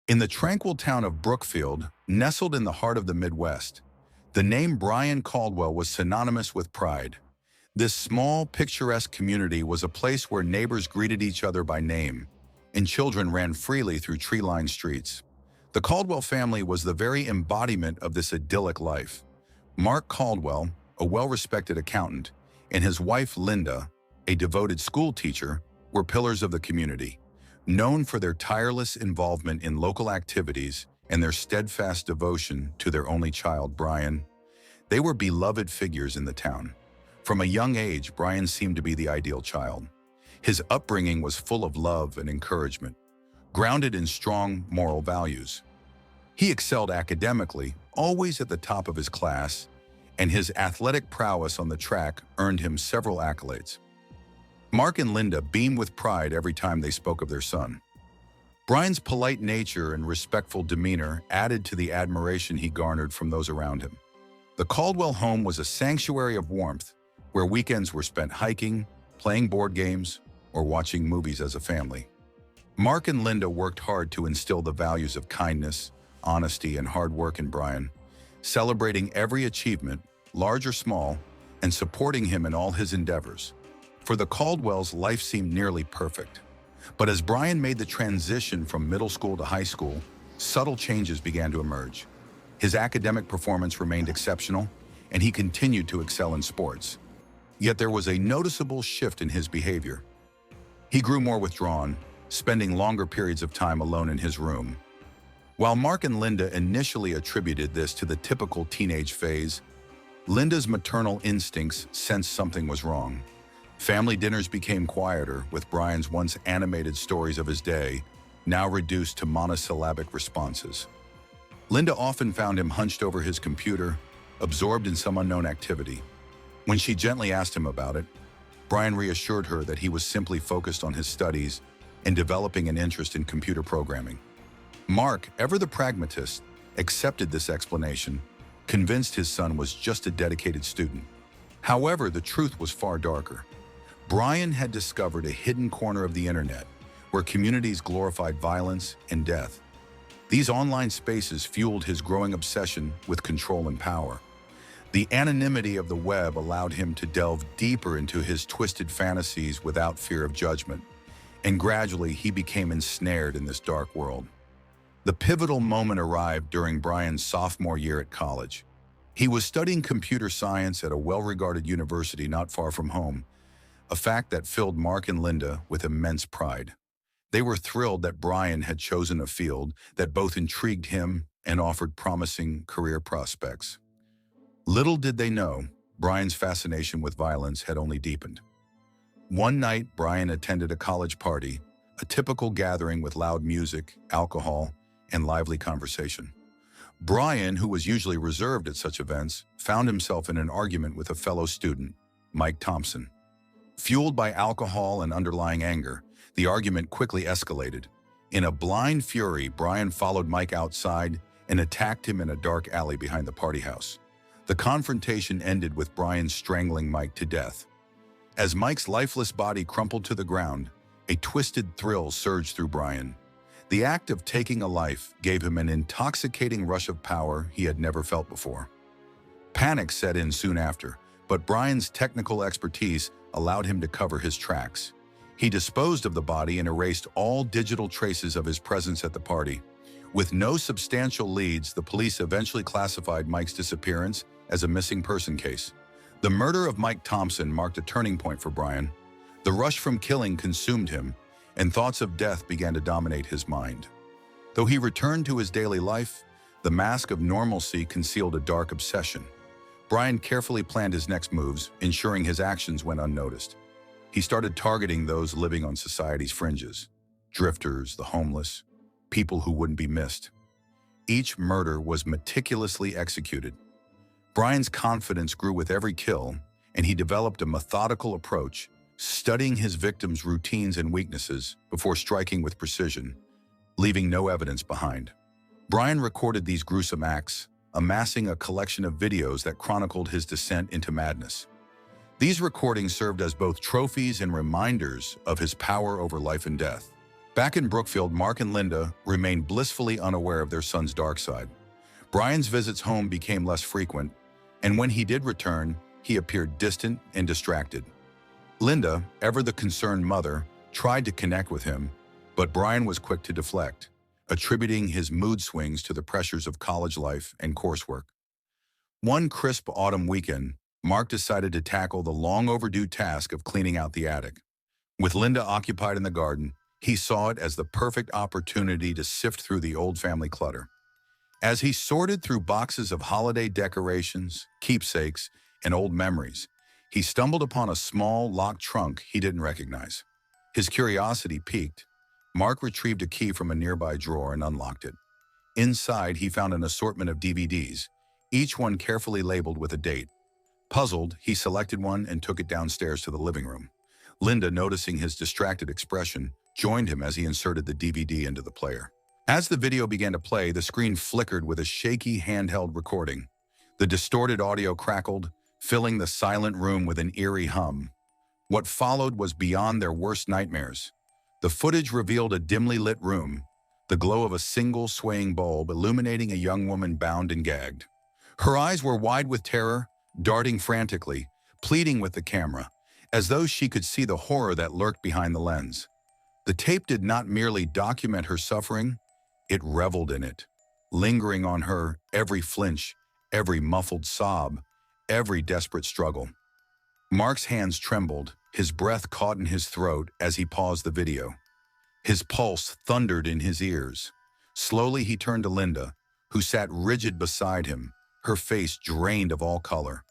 In the tranquil town of Brookfield, nestled in the heart of the Midwest, the name Brian Caldwell was synonymous with pride. This small, picturesque community was a place where neighbors greeted each other by name, and children ran freely through tree-lined streets. The Caldwell family was the very embodiment of this idyllic life. Mark Caldwell, a well-respected accountant, and his wife Linda, a devoted school teacher, were pillars of the community. Known for their tireless involvement in local activities and their steadfast devotion to their only child, Brian, they were beloved figures in the town. From a young age, Brian seemed to be the ideal child. His upbringing was full of love and encouragement, grounded in strong moral values. He excelled academically, always at the top of his class, and his athletic prowess on the track earned him several accolades. Mark and Linda beamed with pride every time they spoke of their son. Brian's polite nature and respectful demeanor added to the admiration he garnered from those around him. The Caldwell home was a sanctuary of warmth, where weekends were spent hiking, playing board games, or watching movies as a family. Mark and Linda worked hard to instill the values of kindness, honesty, and hard work in Brian, celebrating every achievement, large or small, and supporting him in all his endeavors. For the Caldwells, life seemed nearly perfect. But as Brian made the transition from middle school to high school, subtle changes began to emerge. His academic performance remained exceptional, and he continued to excel in sports. Yet there was a noticeable shift in his behavior. He grew more withdrawn, spending longer periods of time alone in his room. While Mark and Linda initially attributed this to the typical teenage phase, Linda's maternal instincts sensed something was wrong. Family dinners became quieter, with Brian's once animated stories of his day now reduced to monosyllabic responses. Linda often found him hunched over his computer, absorbed in some unknown activity. When she gently asked him about it, Brian reassured her that he was simply focused on his studies and developing an interest in computer programming. Mark, ever the pragmatist, accepted this explanation, convinced his son was just a dedicated student. However, the truth was far darker. Brian had discovered a hidden corner of the internet where communities glorified violence and death. These online spaces fueled his growing obsession with control and power. The anonymity of the web allowed him to delve deeper into his twisted fantasies without fear of judgment, and gradually he became ensnared in this dark world. The pivotal moment arrived during Brian's sophomore year at college. He was studying computer science at a well-regarded university not far from home, a fact that filled Mark and Linda with immense pride. They were thrilled that Brian had chosen a field that both intrigued him and offered promising career prospects. Little did they know, Brian's fascination with violence had only deepened. One night, Brian attended a college party, a typical gathering with loud music, alcohol, and lively conversation. Brian, who was usually reserved at such events, found himself in an argument with a fellow student, Mike Thompson. Fueled by alcohol and underlying anger, the argument quickly escalated. In a blind fury, Brian followed Mike outside and attacked him in a dark alley behind the party house. The confrontation ended with Brian strangling Mike to death. As Mike's lifeless body crumpled to the ground, a twisted thrill surged through Brian. The act of taking a life gave him an intoxicating rush of power he had never felt before. Panic set in soon after, but Brian's technical expertise allowed him to cover his tracks. He disposed of the body and erased all digital traces of his presence at the party. With no substantial leads, the police eventually classified Mike's disappearance as a missing person case. The murder of Mike Thompson marked a turning point for Brian. The rush from killing consumed him, and thoughts of death began to dominate his mind. Though he returned to his daily life, the mask of normalcy concealed a dark obsession. Brian carefully planned his next moves, ensuring his actions went unnoticed. He started targeting those living on society's fringes: drifters, the homeless, people who wouldn't be missed. Each murder was meticulously executed. Brian's confidence grew with every kill, and he developed a methodical approach, studying his victims' routines and weaknesses before striking with precision, leaving no evidence behind. Brian recorded these gruesome acts, amassing a collection of videos that chronicled his descent into madness. These recordings served as both trophies and reminders of his power over life and death. Back in Brookfield, Mark and Linda remained blissfully unaware of their son's dark side. Brian's visits home became less frequent, and when he did return, he appeared distant and distracted. Linda, ever the concerned mother, tried to connect with him, but Brian was quick to deflect, attributing his mood swings to the pressures of college life and coursework. One crisp autumn weekend, Mark decided to tackle the long-overdue task of cleaning out the attic. With Linda occupied in the garden, he saw it as the perfect opportunity to sift through the old family clutter. As he sorted through boxes of holiday decorations, keepsakes, and old memories, he stumbled upon a small, locked trunk he didn't recognize. His curiosity piqued. Mark retrieved a key from a nearby drawer and unlocked it. Inside, he found an assortment of DVDs, each one carefully labeled with a date. Puzzled, he selected one and took it downstairs to the living room. Linda, noticing his distracted expression, joined him as he inserted the DVD into the player. As the video began to play, the screen flickered with a shaky handheld recording. The distorted audio crackled, filling the silent room with an eerie hum. What followed was beyond their worst nightmares. The footage revealed a dimly lit room, the glow of a single swaying bulb illuminating a young woman bound and gagged. Her eyes were wide with terror, darting frantically, pleading with the camera, as though she could see the horror that lurked behind the lens. The tape did not merely document her suffering, it reveled in it, lingering on her every flinch, every muffled sob, every desperate struggle. Mark's hands trembled, his breath caught in his throat as he paused the video. His pulse thundered in his ears. Slowly he turned to Linda, who sat rigid beside him, her face drained of all color.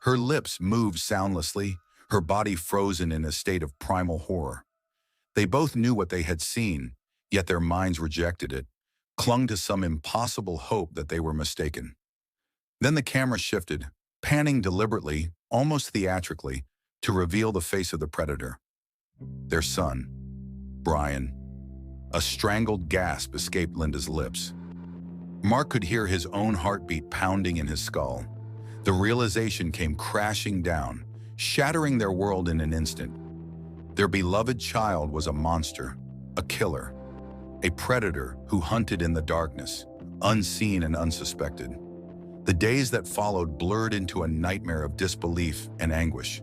Her lips moved soundlessly, her body frozen in a state of primal horror. They both knew what they had seen, yet their minds rejected it, clung to some impossible hope that they were mistaken. Then the camera shifted, panning deliberately, almost theatrically, to reveal the face of the predator. Their son, Brian. A strangled gasp escaped Linda's lips. Mark could hear his own heartbeat pounding in his skull. The realization came crashing down, shattering their world in an instant. Their beloved child was a monster, a killer, a predator who hunted in the darkness, unseen and unsuspected. The days that followed blurred into a nightmare of disbelief and anguish.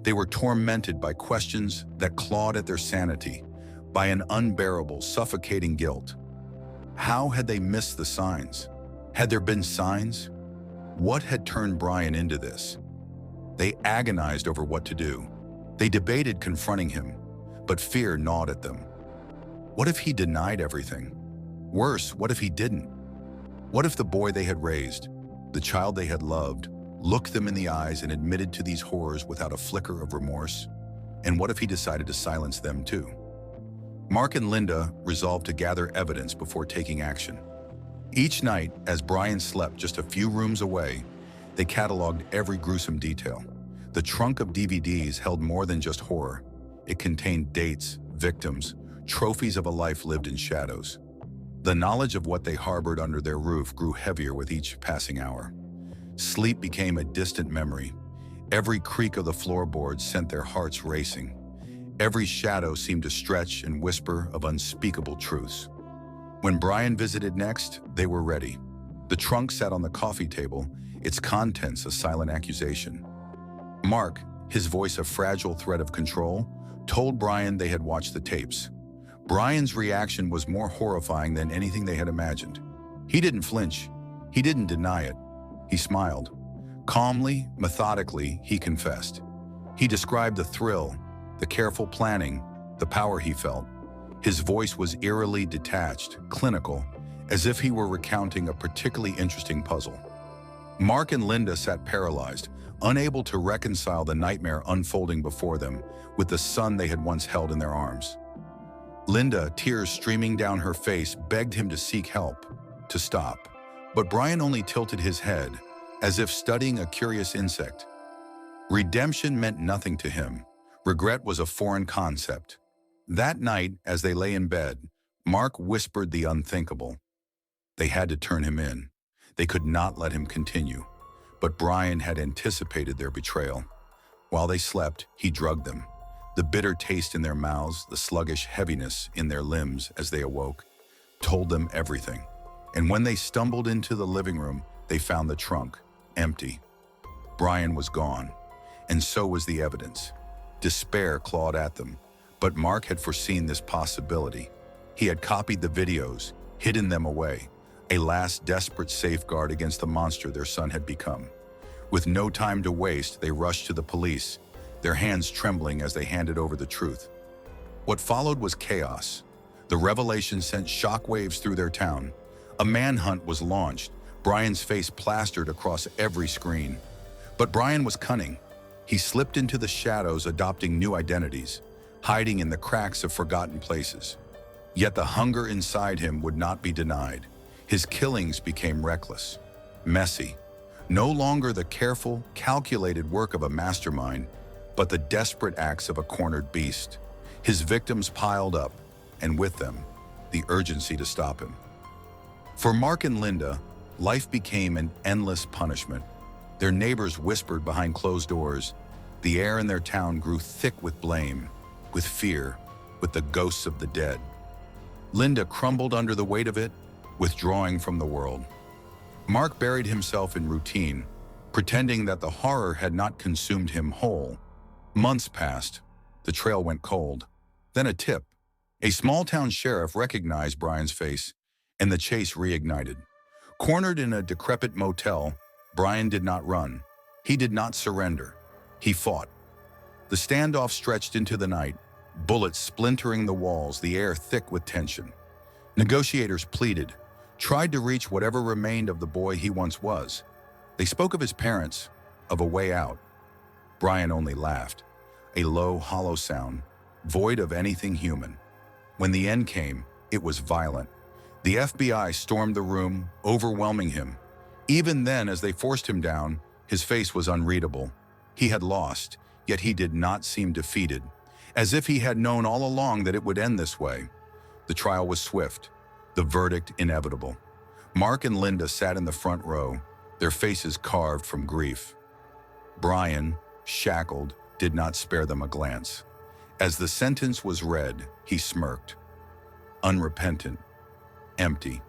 They were tormented by questions that clawed at their sanity, by an unbearable, suffocating guilt. How had they missed the signs? Had there been signs? What had turned Brian into this? They agonized over what to do. They debated confronting him, but fear gnawed at them. What if he denied everything? Worse, what if he didn't? What if the boy they had raised, the child they had loved, looked them in the eyes and admitted to these horrors without a flicker of remorse? And what if he decided to silence them too? Mark and Linda resolved to gather evidence before taking action. Each night, as Brian slept just a few rooms away, they cataloged every gruesome detail. The trunk of DVDs held more than just horror. It contained dates, victims, trophies of a life lived in shadows. The knowledge of what they harbored under their roof grew heavier with each passing hour. Sleep became a distant memory. Every creak of the floorboards sent their hearts racing. Every shadow seemed to stretch and whisper of unspeakable truths. When Brian visited next, they were ready. The trunk sat on the coffee table, its contents a silent accusation. Mark, his voice a fragile thread of control, told Brian they had watched the tapes. Brian's reaction was more horrifying than anything they had imagined. He didn't flinch. He didn't deny it. He smiled. Calmly, methodically, he confessed. He described the thrill, the careful planning, the power he felt. His voice was eerily detached, clinical, as if he were recounting a particularly interesting puzzle. Mark and Linda sat paralyzed, unable to reconcile the nightmare unfolding before them with the son they had once held in their arms. Linda, tears streaming down her face, begged him to seek help, to stop. But Brian only tilted his head, as if studying a curious insect. Redemption meant nothing to him. Regret was a foreign concept. That night, as they lay in bed, Mark whispered the unthinkable. They had to turn him in. They could not let him continue. But Brian had anticipated their betrayal. While they slept, he drugged them. The bitter taste in their mouths, the sluggish heaviness in their limbs as they awoke, told them everything. And when they stumbled into the living room, they found the trunk empty. Brian was gone, and so was the evidence. Despair clawed at them, but Mark had foreseen this possibility. He had copied the videos, hidden them away, a last desperate safeguard against the monster their son had become. With no time to waste, they rushed to the police, their hands trembling as they handed over the truth. What followed was chaos. The revelation sent shockwaves through their town. A manhunt was launched, Brian's face plastered across every screen. But Brian was cunning. He slipped into the shadows, adopting new identities, hiding in the cracks of forgotten places. Yet the hunger inside him would not be denied. His killings became reckless, messy, no longer the careful, calculated work of a mastermind, but the desperate acts of a cornered beast. His victims piled up, and with them, the urgency to stop him. For Mark and Linda, life became an endless punishment. Their neighbors whispered behind closed doors. The air in their town grew thick with blame, with fear, with the ghosts of the dead. Linda crumbled under the weight of it, withdrawing from the world. Mark buried himself in routine, pretending that the horror had not consumed him whole. Months passed. The trail went cold. Then a tip. A small-town sheriff recognized Brian's face, and the chase reignited. Cornered in a decrepit motel, Brian did not run. He did not surrender. He fought. The standoff stretched into the night, bullets splintering the walls, the air thick with tension. Negotiators pleaded, tried to reach whatever remained of the boy he once was. They spoke of his parents, of a way out. Brian only laughed, a low, hollow sound, void of anything human. When the end came, it was violent. The FBI stormed the room, overwhelming him. Even then, as they forced him down, his face was unreadable. He had lost, yet he did not seem defeated, as if he had known all along that it would end this way. The trial was swift, the verdict inevitable. Mark and Linda sat in the front row, their faces carved from grief. Brian, shackled, did not spare them a glance. As the sentence was read, he smirked. Unrepentant, empty.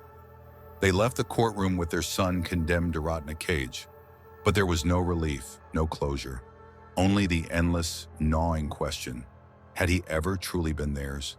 They left the courtroom with their son condemned to rot in a cage. But there was no relief, no closure. Only the endless, gnawing question. Had he ever truly been theirs?